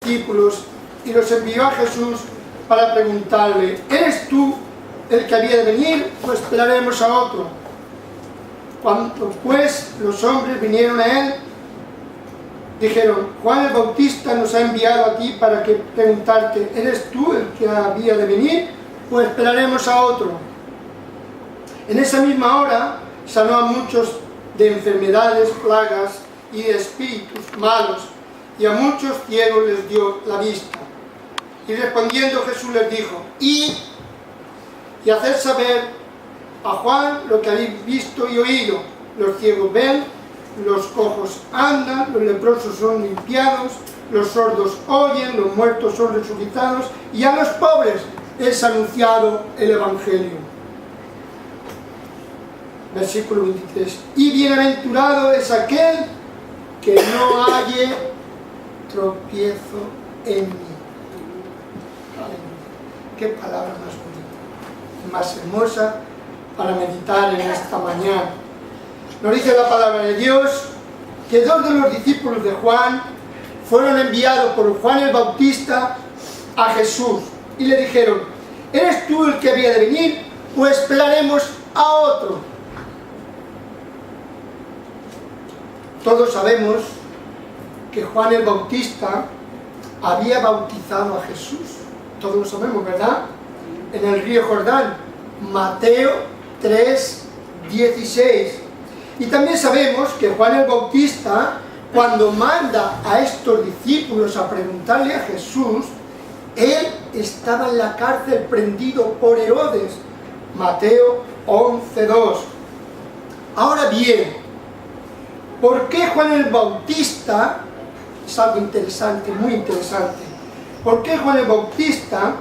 discípulos y los envió a Jesús para preguntarle: ¿eres tú el que había de venir o esperaremos a otro? Cuando pues los hombres vinieron a él, dijeron: Juan el Bautista nos ha enviado a ti para que preguntarte: ¿eres tú el que había de venir o esperaremos a otro? En esa misma hora sanó a muchos de enfermedades, plagas y de espíritus malos, y a muchos ciegos les dio la vista. Y respondiendo Jesús les dijo: id y haced saber a Juan lo que habéis visto y oído: los ciegos ven, los cojos andan, los leprosos son limpiados, los sordos oyen, los muertos son resucitados, y a los pobres es anunciado el Evangelio. Versículo 23. Y bienaventurado es aquel que no halle tropiezo en mí. Aleluya. Qué palabra más bonita, más hermosa para meditar en esta mañana. Nos dice la palabra de Dios que dos de los discípulos de Juan fueron enviados por Juan el Bautista a Jesús y le dijeron: ¿eres tú el que había de venir o esperaremos a otro? Todos sabemos que Juan el Bautista había bautizado a Jesús. Todos lo sabemos, ¿verdad? En el río Jordán, Mateo 3:16. Y también sabemos que Juan el Bautista, cuando manda a estos discípulos a preguntarle a Jesús, él estaba en la cárcel prendido por Herodes. Mateo 11:2. Ahora bien, ¿por qué Juan el Bautista? Es algo interesante, muy interesante. ¿Por qué Juan el Bautista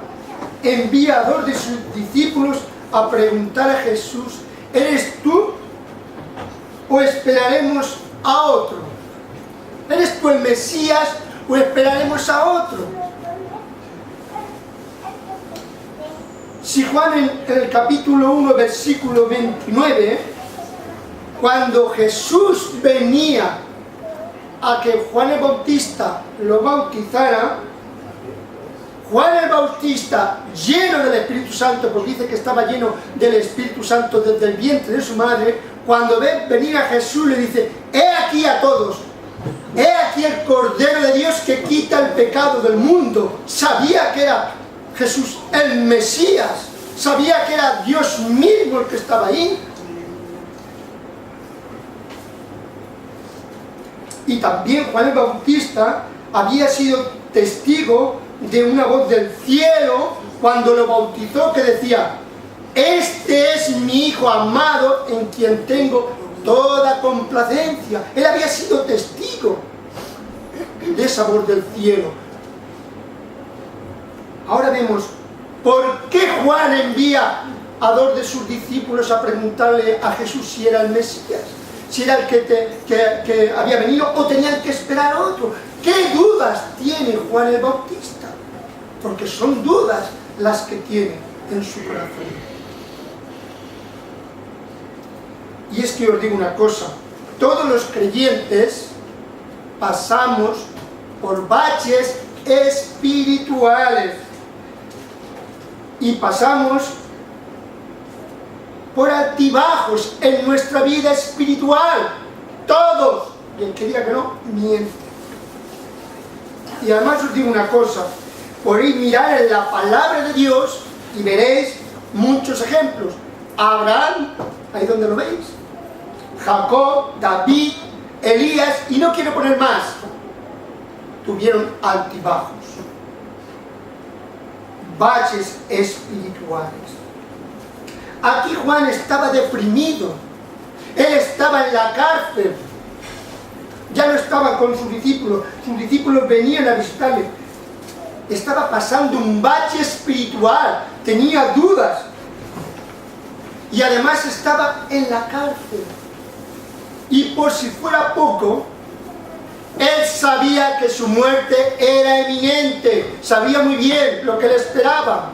envía a dos de sus discípulos a preguntar a Jesús: ¿eres tú o esperaremos a otro? ¿Eres tú el Mesías o esperaremos a otro? Si Juan en el capítulo 1, versículo 29, cuando Jesús venía a que Juan el Bautista lo bautizara, Juan el Bautista, lleno del Espíritu Santo, porque dice que estaba lleno del Espíritu Santo desde el vientre de su madre, cuando ve venir a Jesús le dice: he aquí a todos, he aquí el Cordero de Dios que quita el pecado del mundo. Sabía que era Jesús el Mesías, sabía que era Dios mismo el que estaba ahí. Y también Juan el Bautista había sido testigo de una voz del cielo cuando lo bautizó, que decía: este es mi Hijo amado en quien tengo toda complacencia. Él había sido testigo de esa voz del cielo. Ahora vemos por qué Juan envía a dos de sus discípulos a preguntarle a Jesús si era el Mesías, si era el que había venido o tenían que esperar a otro. ¿Qué dudas tiene Juan el Bautista? Porque son dudas las que tiene en su corazón. Y es que os digo una cosa: todos los creyentes pasamos por baches espirituales y pasamos por altibajos en nuestra vida espiritual. Todos. Y el que diga que no, miente. Y además os digo una cosa: podéis mirar en la palabra de Dios y veréis muchos ejemplos. Abraham, ahí donde lo veis, Jacob, David, Elías, y no quiero poner más, tuvieron altibajos, baches espirituales. Aquí Juan estaba deprimido, él estaba en la cárcel, ya no estaba con sus discípulos venían a visitarle, estaba pasando un bache espiritual, tenía dudas, y además estaba en la cárcel. Y por si fuera poco, él sabía que su muerte era eminente, sabía muy bien lo que le esperaba,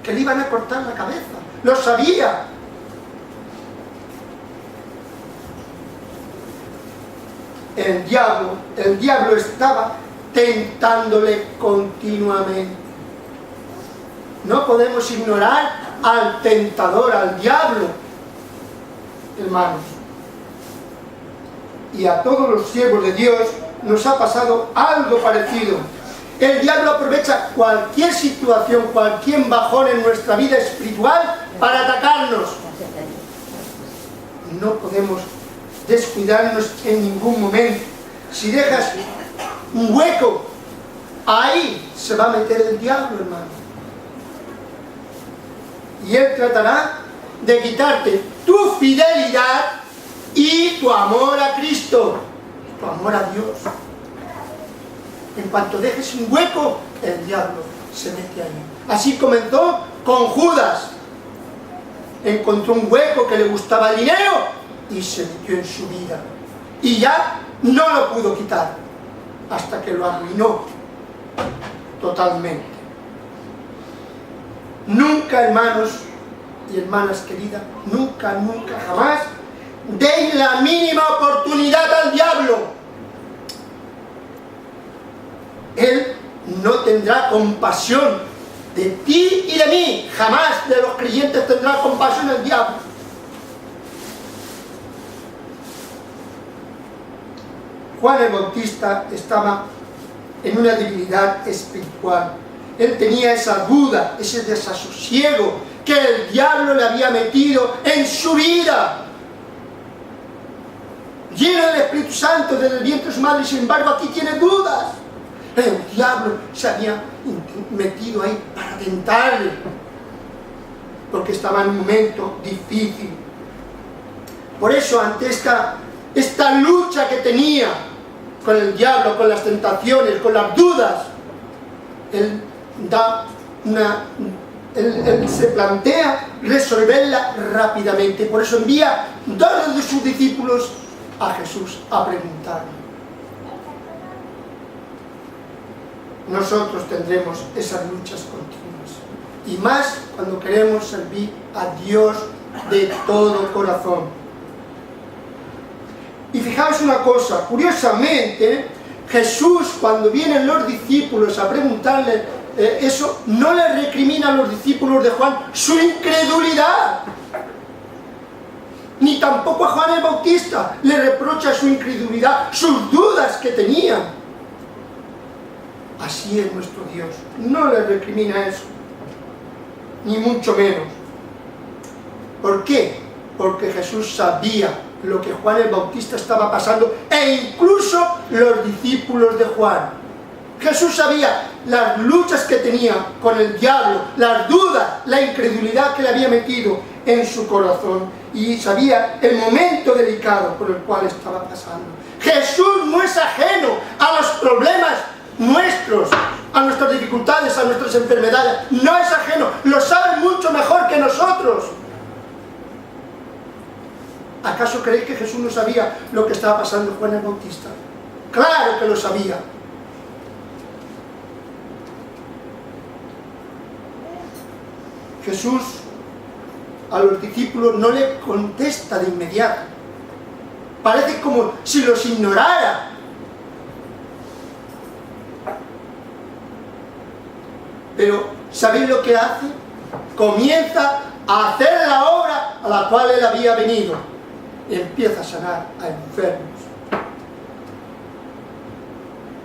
que le iban a cortar la cabeza, lo sabía. El diablo estaba tentándole continuamente. No podemos ignorar al tentador, al diablo, hermanos. Y a todos los siervos de Dios nos ha pasado algo parecido. El diablo aprovecha cualquier situación, cualquier bajón en nuestra vida espiritual para atacarnos. No podemos descuidarnos en ningún momento. Si dejas un hueco, ahí se va a meter el diablo, hermano. Y él tratará de quitarte tu fidelidad y tu amor a Cristo, tu amor a Dios. En cuanto dejes un hueco, el diablo se mete ahí. Así comenzó con Judas. Encontró un hueco que le gustaba el dinero y se metió en su vida. Y ya no lo pudo quitar hasta que lo arruinó totalmente. Nunca, hermanos y hermanas queridas, nunca, nunca, jamás deis la mínima oportunidad al diablo. Él no tendrá compasión de ti y de mí. Jamás de los creyentes tendrá compasión el diablo. Juan el Bautista estaba en una debilidad espiritual. Él tenía esa duda, ese desasosiego que el diablo le había metido en su vida. Lleno del Espíritu Santo desde el vientre de su madre, sin embargo aquí tiene dudas. El diablo se había metido ahí para tentarle, porque estaba en un momento difícil. Por eso, ante esta lucha que tenía con el diablo, con las tentaciones, con las dudas, él se plantea resolverla rápidamente. Por eso envía 2 de sus discípulos a Jesús a preguntarle. Nosotros tendremos esas luchas continuas, y más cuando queremos servir a Dios de todo corazón. Y fijaos una cosa, curiosamente, Jesús, cuando vienen los discípulos a preguntarle eso, no le recrimina a los discípulos de Juan su incredulidad, ni tampoco a Juan el Bautista le reprocha su incredulidad, sus dudas que tenían. Así es nuestro Dios, no le recrimina eso, ni mucho menos. ¿Por qué? Porque Jesús sabía lo que Juan el Bautista estaba pasando, e incluso los discípulos de Juan. Jesús sabía las luchas que tenía con el diablo, las dudas, la incredulidad que le había metido en su corazón, y sabía el momento delicado por el cual estaba pasando. Jesús no es ajeno a los problemas nuestros, a nuestras dificultades, a nuestras enfermedades. No es ajeno, lo sabe mucho mejor que nosotros. ¿Acaso creéis que Jesús no sabía lo que estaba pasando Juan el Bautista? Claro que lo sabía. Jesús a los discípulos no le contesta de inmediato. Parece como si los ignorara. Pero ¿sabéis lo que hace? Comienza a hacer la obra a la cual él había venido. Empieza a sanar a enfermos,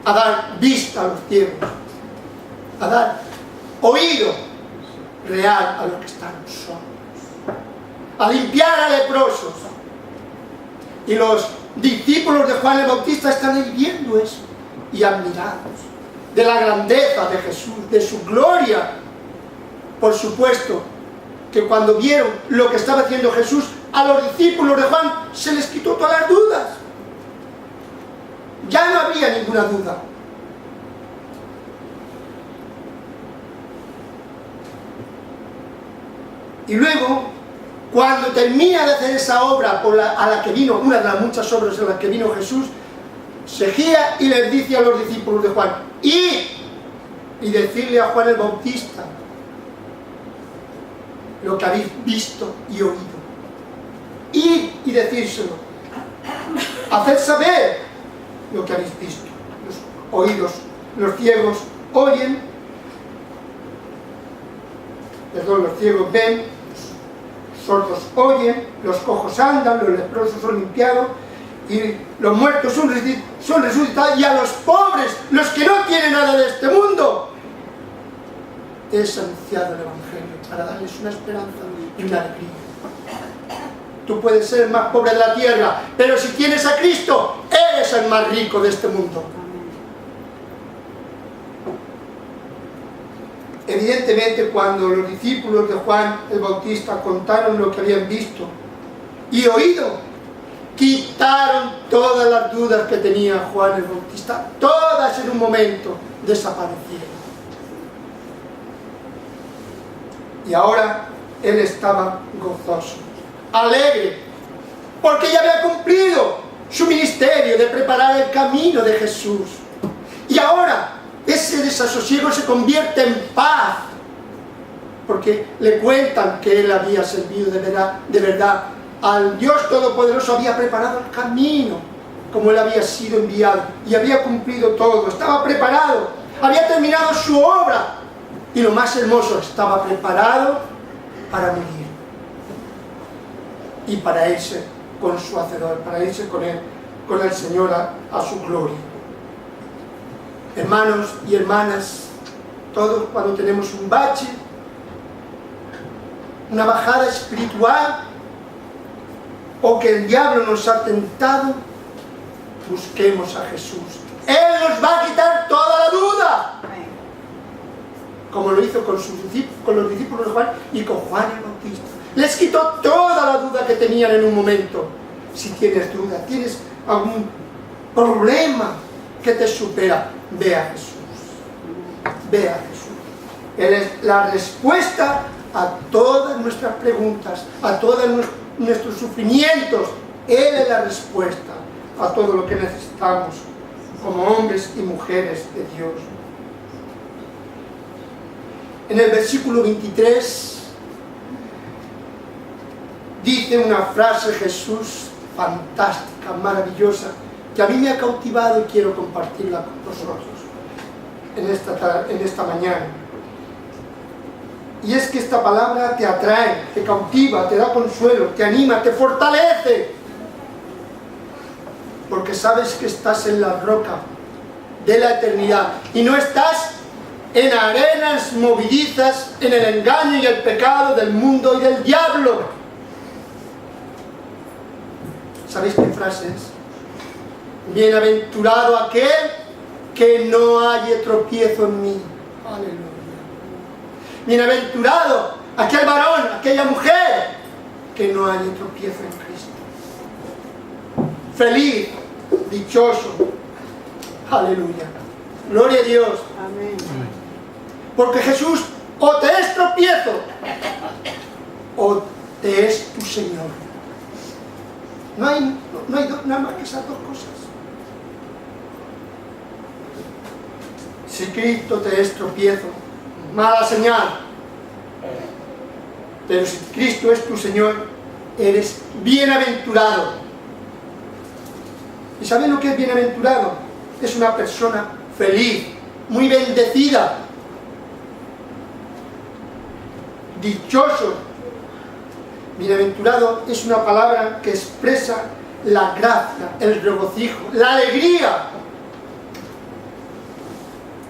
a dar vista a los ciegos, a dar oído real a los que están sordos, a limpiar a leprosos. Y los discípulos de Juan el Bautista están ahí viendo eso y admirados de la grandeza de Jesús, de su gloria. Por supuesto que cuando vieron lo que estaba haciendo Jesús, a los discípulos de Juan se les quitó todas las dudas. Ya no había ninguna duda. Y luego, cuando termina de hacer esa obra a la que vino, una de las muchas obras en las que vino Jesús, se gira y les dice a los discípulos de Juan: id y decirle a Juan el Bautista lo que habéis visto y oído. Id y decírselo. Haced saber lo que habéis visto, los oídos los ciegos oyen, los ciegos ven, los sordos oyen, los cojos andan, los leprosos son limpiados, y los muertos son resucitados, y a los pobres, los que no tienen nada de este mundo, es anunciado el Evangelio para darles una esperanza y una alegría. Tú puedes ser el más pobre de la tierra, pero si tienes a Cristo, eres el más rico de este mundo. Evidentemente, cuando los discípulos de Juan el Bautista contaron lo que habían visto y oído, quitaron todas las dudas que tenía Juan el Bautista, todas en un momento desaparecieron. Y ahora él estaba gozoso, alegre, porque ya había cumplido su ministerio de preparar el camino de Jesús. Y ahora ese desasosiego se convierte en paz, porque le cuentan que él había servido de verdad al Dios Todopoderoso, había preparado el camino como él había sido enviado y había cumplido todo, estaba preparado, había terminado su obra. Y lo más hermoso, estaba preparado para morir y para irse con su Hacedor, para irse con él, con el Señor a su gloria. Hermanos y hermanas, todos cuando tenemos un bache, una bajada espiritual, o que el diablo nos ha tentado, busquemos a Jesús. Él nos va a quitar toda la duda, como lo hizo con los discípulos de Juan y con Juan el Bautista. Les quitó toda la duda que tenían en un momento. Si tienes duda, tienes algún problema que te supera, ve a Jesús. Ve a Jesús. Él es la respuesta a todas nuestras preguntas, a todos nuestros sufrimientos. Él es la respuesta a todo lo que necesitamos como hombres y mujeres de Dios. En el versículo 23 dice una frase Jesús fantástica, maravillosa, que a mí me ha cautivado y quiero compartirla con vosotros en esta mañana. Y es que esta palabra te atrae, te cautiva, te da consuelo, te anima, te fortalece, porque sabes que estás en la roca de la eternidad y no estás en arenas movedizas, en el engaño y el pecado del mundo y del diablo. ¿Sabéis qué frase es? Bienaventurado aquel que no haya tropiezo en mí. Aleluya. Bienaventurado aquel varón, aquella mujer que no haya tropiezo en Cristo. Feliz, dichoso. Aleluya. Gloria a Dios. Amén. Porque Jesús o te es tropiezo o te es tu Señor. No hay nada más que esas dos cosas. Si Cristo te es tropiezo, mala señal. Pero si Cristo es tu Señor, eres bienaventurado. ¿Y saben lo que es bienaventurado? Es una persona feliz, muy bendecida, dichoso. Bienaventurado es una palabra que expresa la gracia, el regocijo, la alegría.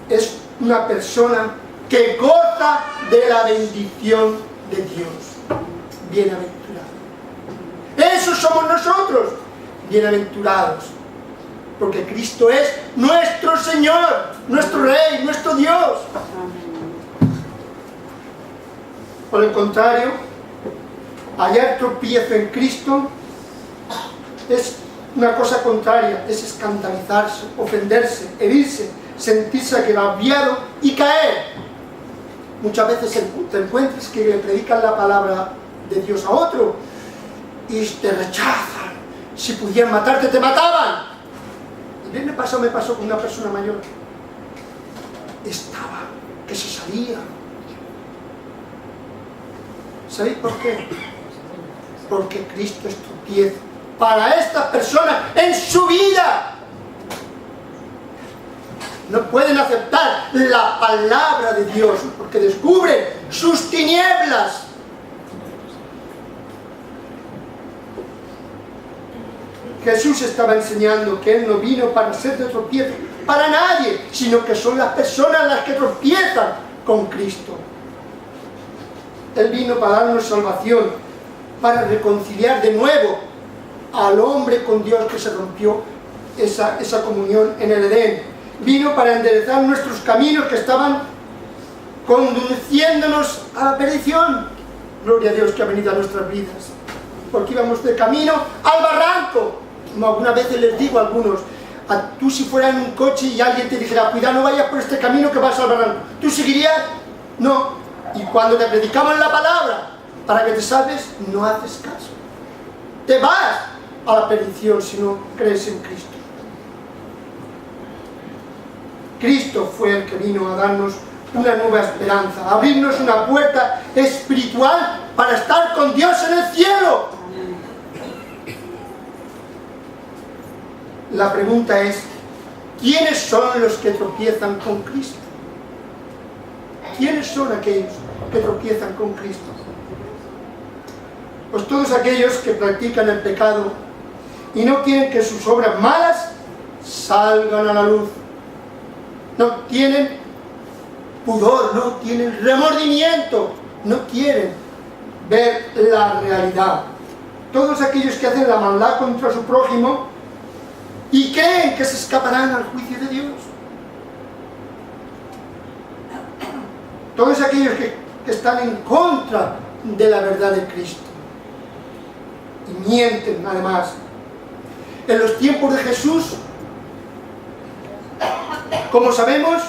Es una persona que goza de la bendición de Dios. Bienaventurado. Esos somos nosotros, bienaventurados, porque Cristo es nuestro Señor, nuestro Rey, nuestro Dios. Por el contrario, hallar tropiezo en Cristo es una cosa contraria, es escandalizarse, ofenderse, herirse, sentirse agraviado y caer. Muchas veces te encuentras que le predican la palabra de Dios a otro y te rechazan. Si pudieran matarte, te mataban. Y bien me pasó con una persona mayor. Estaba, que se salía. ¿Sabéis por qué? Porque Cristo es tropiezo para esta persona en su vida. no pueden aceptar la palabra de Dios, porque descubren sus tinieblas. Jesús estaba enseñando que Él no vino para ser de tropiezo para nadie, sino que son las personas las que tropiezan con Cristo. Él vino para darnos salvación, para reconciliar de nuevo al hombre con Dios que se rompió esa comunión en el Edén. Vino para enderezar nuestros caminos que estaban conduciéndonos a la perdición. Gloria a Dios que ha venido a nuestras vidas, porque íbamos de camino al barranco. Como algunas veces les digo a algunos, tú si fueras en un coche y alguien te dijera, cuidado, no vayas por este camino que vas al barranco, ¿tú seguirías? No. Y cuando te predicamos la palabra para que te salves, no haces caso. Te vas a la perdición si no crees en Cristo. Cristo fue el que vino a darnos una nueva esperanza, a abrirnos una puerta espiritual para estar con Dios en el cielo. La pregunta es, ¿quiénes son los que tropiezan con Cristo? ¿Quiénes son aquellos que tropiezan con Cristo? Pues todos aquellos que practican el pecado y no quieren que sus obras malas salgan a la luz. No tienen pudor, no tienen remordimiento, no quieren ver la realidad. Todos aquellos que hacen la maldad contra su prójimo y creen que se escaparán al juicio de Dios. Todos aquellos que están en contra de la verdad de Cristo y mienten además. En los tiempos de Jesús, como sabemos,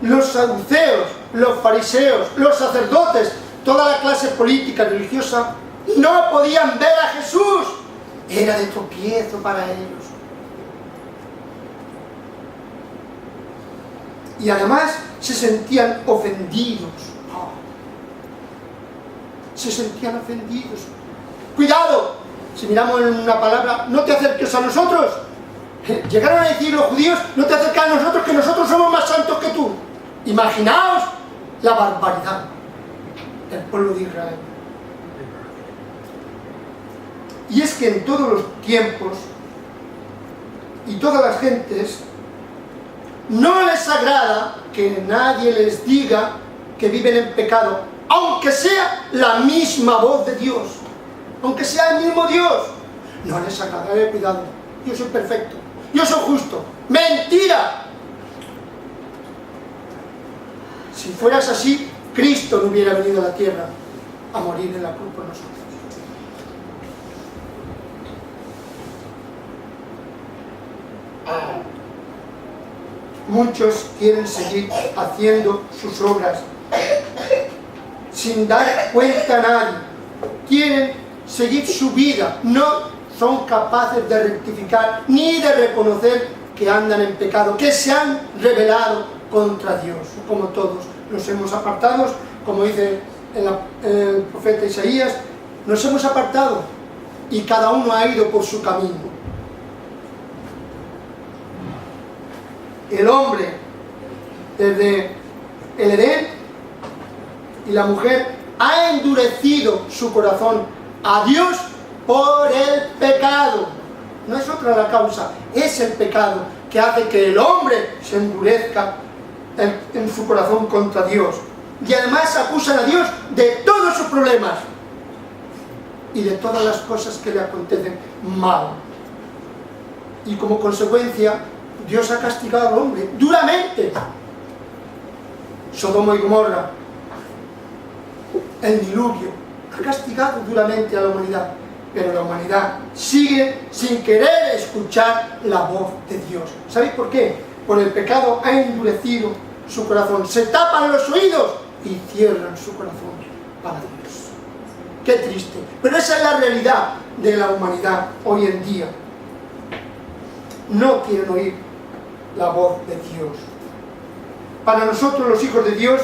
los saduceos, los fariseos, los sacerdotes, toda la clase política, religiosa, no podían ver a Jesús. Era de tropiezo para ellos. Y además se sentían ofendidos. Se sentían ofendidos. Cuidado, si miramos en una palabra, no te acerques a nosotros. Llegaron a decir los judíos, no te acerques a nosotros, que nosotros somos más santos que tú. Imaginaos la barbaridad del pueblo de Israel. Y es que en todos los tiempos y todas las gentes no les agrada que nadie les diga que viven en pecado, aunque sea la misma voz de Dios, aunque sea el mismo Dios. No les agrada, cuidado, yo soy perfecto, yo soy justo. ¡Mentira! Si fueras así, Cristo no hubiera venido a la tierra a morir en la cruz por nosotros. Muchos quieren seguir haciendo sus obras sin dar cuenta a nadie. Quieren seguir su vida. No son capaces de rectificar ni de reconocer que andan en pecado, que se han rebelado contra Dios. Como todos nos hemos apartado, como dice el profeta Isaías, nos hemos apartado y cada uno ha ido por su camino. El hombre desde el Edén y la mujer ha endurecido su corazón a Dios por el pecado. No es otra la causa, es el pecado que hace que el hombre se endurezca en su corazón contra Dios. Y además acusan a Dios de todos sus problemas y de todas las cosas que le acontecen mal. Y como consecuencia, Dios ha castigado al hombre duramente. Sodoma y Gomorra, el diluvio, ha castigado duramente a la humanidad, pero la humanidad sigue sin querer escuchar la voz de Dios. ¿Sabéis por qué? Por el pecado ha endurecido su corazón, se tapan los oídos y cierran su corazón para Dios. Qué triste, pero esa es la realidad de la humanidad hoy en día. No quieren oír la voz de Dios. Para nosotros los hijos de Dios,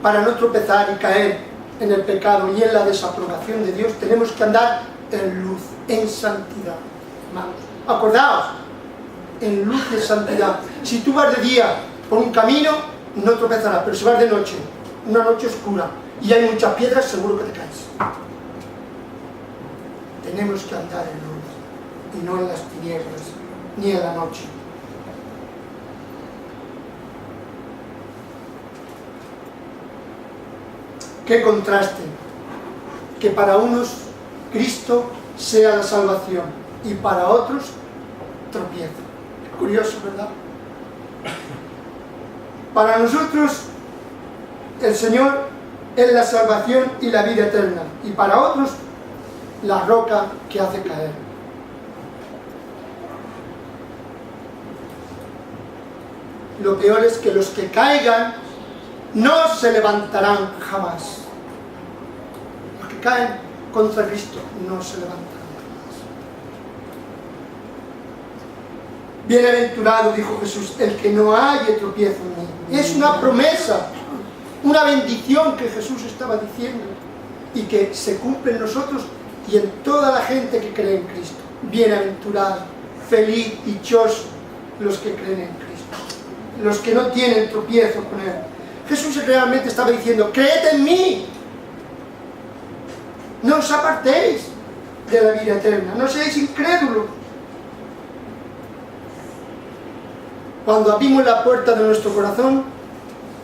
para no tropezar y caer en el pecado y en la desaprobación de Dios, tenemos que andar en luz, en santidad. Hermanos, acordaos, en luz de santidad. Si tú vas de día por un camino, no tropezarás, pero si vas de noche, una noche oscura, y hay muchas piedras, seguro que te caes. Tenemos que andar en luz, y no en las tinieblas, ni en la noche. Qué contraste, que para unos Cristo sea la salvación y para otros tropiezo. Curioso, ¿verdad? Para nosotros el Señor es la salvación y la vida eterna, y para otros la roca que hace caer. Lo peor es que los que caigan no se levantarán jamás. Los que caen contra Cristo no se levantarán jamás. Bienaventurado, dijo Jesús, el que no halle tropiezo en mí. Es una promesa, una bendición que Jesús estaba diciendo y que se cumple en nosotros y en toda la gente que cree en Cristo. Bienaventurado, feliz, dichoso los que creen en Cristo, los que no tienen tropiezo con Él. Jesús realmente estaba diciendo, creed en mí, no os apartéis de la vida eterna, no seáis incrédulos. Cuando abrimos la puerta de nuestro corazón,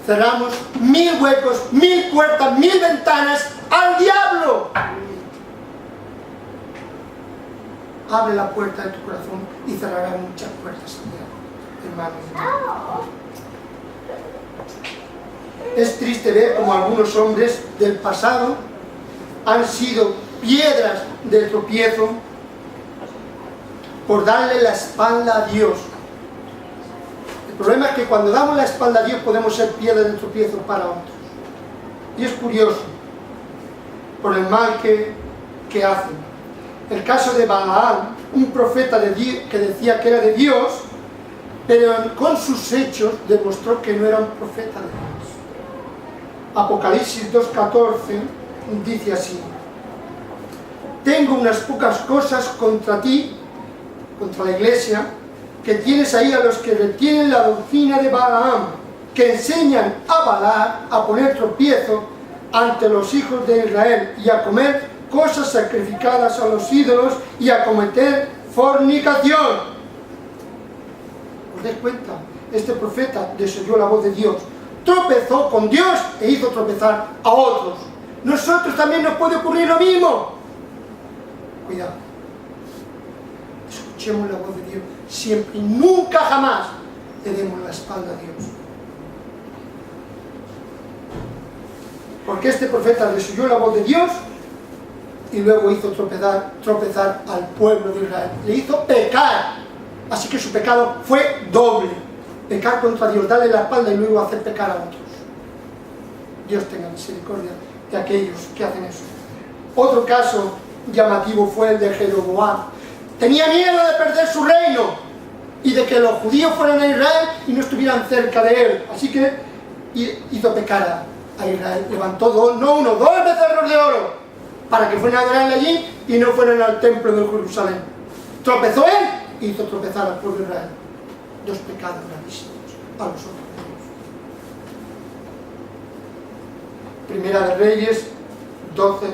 cerramos 1000 huecos, 1000 puertas, 1000 ventanas al diablo. Abre la puerta de tu corazón y cerrará muchas puertas al diablo, hermanos. Es triste ver cómo algunos hombres del pasado han sido piedras de tropiezo por darle la espalda a Dios. El problema es que cuando damos la espalda a Dios podemos ser piedras de tropiezo para otros. Y es curioso, por el mal que hacen. El caso de Balaam, un profeta de Dios, que decía que era de Dios, pero con sus hechos demostró que no era un profeta de Dios. Apocalipsis 2:14 dice así: tengo unas pocas cosas contra ti, contra la iglesia, que tienes ahí a los que retienen la doctrina de Balaam, que enseñan a Balac a poner tropiezo ante los hijos de Israel y a comer cosas sacrificadas a los ídolos y a cometer fornicación. ¿Os dais cuenta? Este profeta desoyó la voz de Dios, tropezó con Dios e hizo tropezar a otros. Nosotros también nos puede ocurrir lo mismo. Cuidado. Escuchemos la voz de Dios siempre y nunca jamás le demos la espalda a Dios. Porque este profeta desoyó la voz de Dios y luego hizo tropezar al pueblo de Israel. Le hizo pecar. Así que su pecado fue doble. Pecar contra Dios, darle la espalda y luego hacer pecar a otros. Dios tenga misericordia de aquellos que hacen eso. Otro caso llamativo fue el de Jeroboam. Tenía miedo de perder su reino y de que los judíos fueran a Israel y no estuvieran cerca de él. Así que hizo pecar a Israel. Levantó dos becerros de oro para que fueran a adorarle allí y no fueran al templo de Jerusalén. Tropezó él y hizo tropezar al pueblo de Israel. Dos pecados gravísimos a los ojos de Dios. Primera de Reyes 12:29.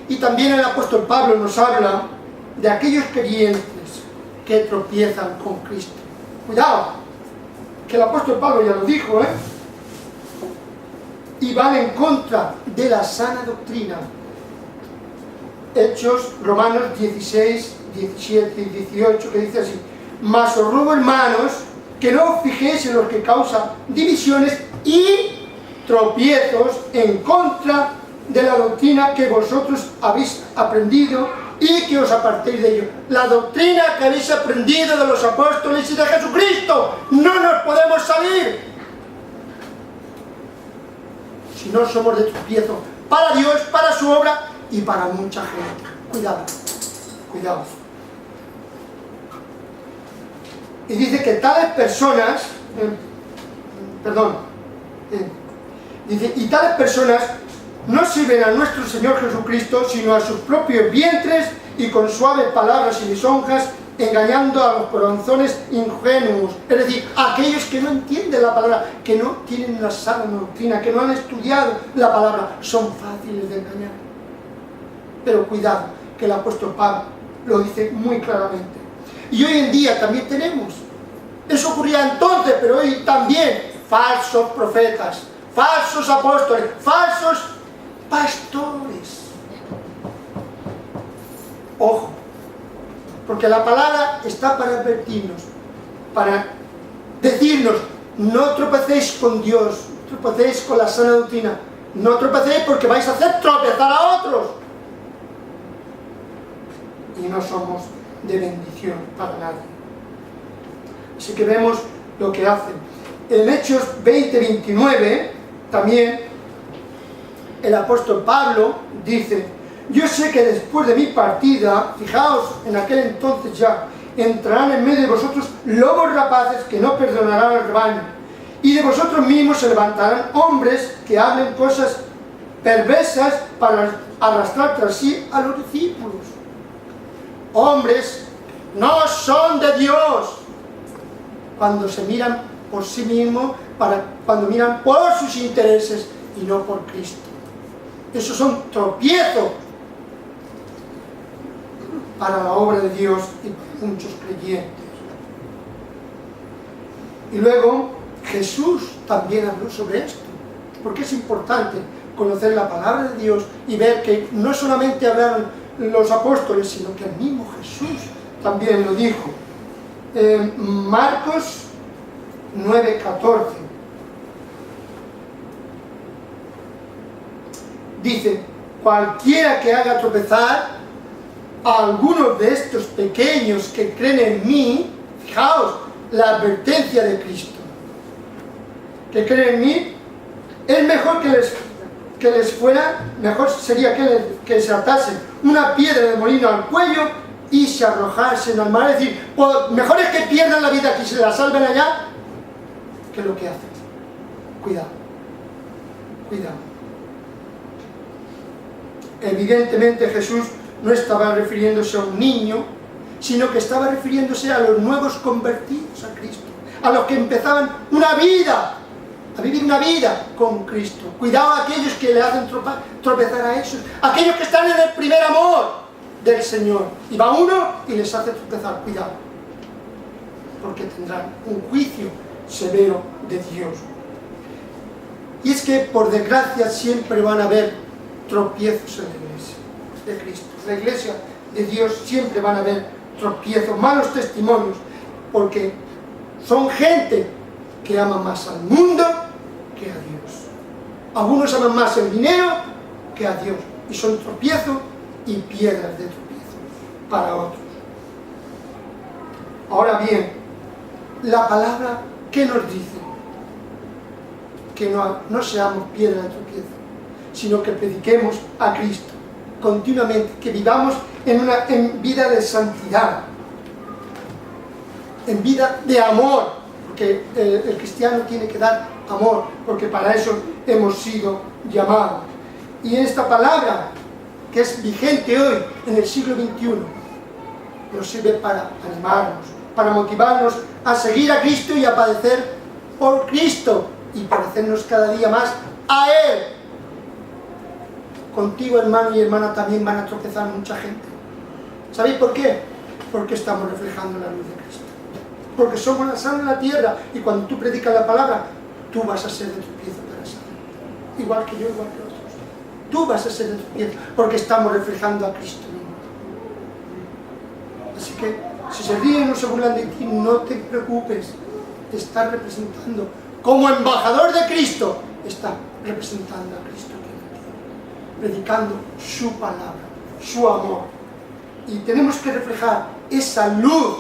Y también el apóstol Pablo nos habla de aquellos creyentes que tropiezan con Cristo. Cuidado, que el apóstol Pablo ya lo dijo, y van en contra de la sana doctrina. Hechos, Romanos 16, 17 y 18, que dice así: mas os ruego, hermanos, que no os fijéis en los que causan divisiones y tropiezos en contra de la doctrina que vosotros habéis aprendido y que os apartéis de ello. La doctrina que habéis aprendido de los apóstoles y de Jesucristo, no nos podemos salir. Si no somos de tropiezo para Dios, para su obra y para mucha gente. Cuidado, cuidado. Y dice que tales personas, dice, y tales personas no sirven a nuestro Señor Jesucristo, sino a sus propios vientres, y con suaves palabras y lisonjas engañando a los corazones ingenuos, es decir, a aquellos que no entienden la palabra, que no tienen una sana doctrina, que no han estudiado la palabra, son fáciles de engañar. Pero cuidado, que el apóstol Pablo lo dice muy claramente. Y hoy en día también tenemos, eso ocurría entonces, pero hoy también, falsos profetas, falsos apóstoles, falsos pastores. Ojo, porque la palabra está para advertirnos, para decirnos, no tropecéis con Dios, tropecéis con la sana doctrina, no tropecéis porque vais a hacer tropezar a otros. Y no somos de bendición para nadie. Así que vemos lo que hacen. En Hechos 20-29, también el apóstol Pablo dice: yo sé que después de mi partida, fijaos, en aquel entonces ya, entrarán en medio de vosotros lobos rapaces que no perdonarán al rebaño, y de vosotros mismos se levantarán hombres que hablen cosas perversas para arrastrar tras sí a los discípulos. Hombres no son de Dios cuando se miran por sí mismos, cuando miran por sus intereses y no por Cristo. Esos son tropiezos para la obra de Dios y para muchos creyentes. Y luego Jesús también habló sobre esto, porque es importante conocer la palabra de Dios y ver que no solamente hablaron los apóstoles, sino que el mismo Jesús también lo dijo. Marcos 9:14 dice: cualquiera que haga tropezar a algunos de estos pequeños que creen en mí, fijaos, la advertencia de Cristo, que creen en mí, es mejor que les fuera, mejor sería que se atasen una piedra de molino al cuello y se arrojasen al mar. Es decir, pues mejor es que pierdan la vida aquí y se la salven allá, que lo que hacen. Cuidado, cuidado. Evidentemente Jesús no estaba refiriéndose a un niño, sino que estaba refiriéndose a los nuevos convertidos a Cristo, a los que empezaban una vida, a vivir una vida con Cristo. Cuidado a aquellos que le hacen tropezar a esos, aquellos que están en el primer amor del Señor, y va uno y les hace tropezar. Cuidado, porque tendrán un juicio severo de Dios. Y es que por desgracia siempre van a haber tropiezos en la iglesia de Cristo. La iglesia de Dios siempre van a haber tropiezos, malos testimonios, porque son gente que ama más al mundo que a Dios. Algunos aman más el dinero que a Dios, y son tropiezos y piedras de tropiezo para otros. Ahora bien, la palabra, ¿qué nos dice? Que no seamos piedras de tropiezo, sino que prediquemos a Cristo continuamente, que vivamos en vida de santidad, en vida de amor, porque el cristiano tiene que dar amor, porque para eso hemos sido llamados. Y esta palabra, que es vigente hoy, en el siglo XXI, nos sirve para animarnos, para motivarnos a seguir a Cristo y a padecer por Cristo, y parecernos cada día más a Él. Contigo, hermano y hermana, también van a tropezar mucha gente. ¿Sabéis por qué? Porque estamos reflejando la luz de Cristo, porque somos la sal de la tierra, y cuando tú predicas la palabra, tú vas a ser de tropiezo para esa gente, igual que yo, igual que otros. Tú vas a ser de tropiezo, porque estamos reflejando a Cristo mismo. Así que, si se ríen o se burlan de ti, no te preocupes. Te estás representando, como embajador de Cristo, estás representando a Cristo aquí en la tierra, predicando su palabra, su amor. Y tenemos que reflejar esa luz,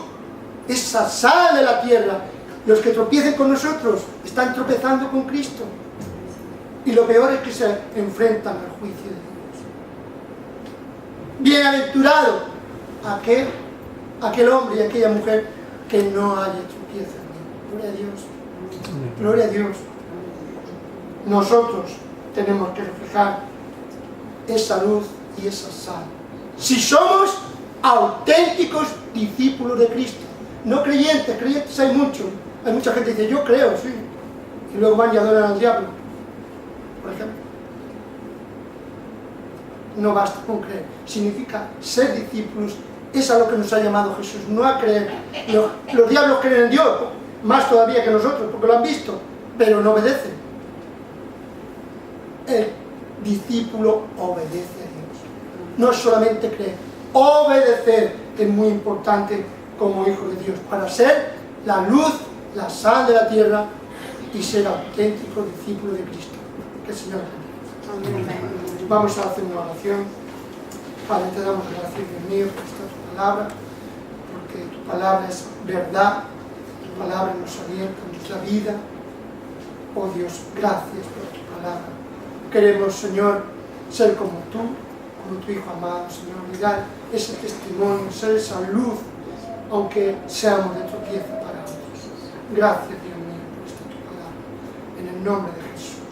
esa sal de la tierra. Los que tropiecen con nosotros están tropezando con Cristo, y lo peor es que se enfrentan al juicio de Dios. Bienaventurado aquel hombre y aquella mujer que no haya tropiezo en él. Gloria a Dios, gloria a Dios. Nosotros tenemos que reflejar esa luz y esa sal. Si somos auténticos discípulos de Cristo. No creyentes, creyentes hay muchos. Hay mucha gente que dice, yo creo, sí. Y luego van y adoran al diablo, por ejemplo. No basta con creer. Significa ser discípulos. Es a lo que nos ha llamado Jesús, no a creer. Los diablos creen en Dios, más todavía que nosotros, porque lo han visto, pero no obedecen. El discípulo obedece a Dios. No es solamente creer, obedecer es muy importante como hijo de Dios, para ser la luz, la sal de la tierra y ser auténtico discípulo de Cristo. Que el Señor te bendiga. Vamos a hacer una oración. Padre, te damos gracias, Dios mío, por esta tu palabra, porque tu palabra es verdad, tu palabra nos orienta, nos da vida. Oh Dios, gracias por tu palabra. Queremos, Señor, ser como tu Hijo amado, Señor, y dar ese testimonio, ser esa luz, aunque seamos de tropiezo para otros. Gracias, Dios mío, por esta tu palabra. En el nombre de Jesús.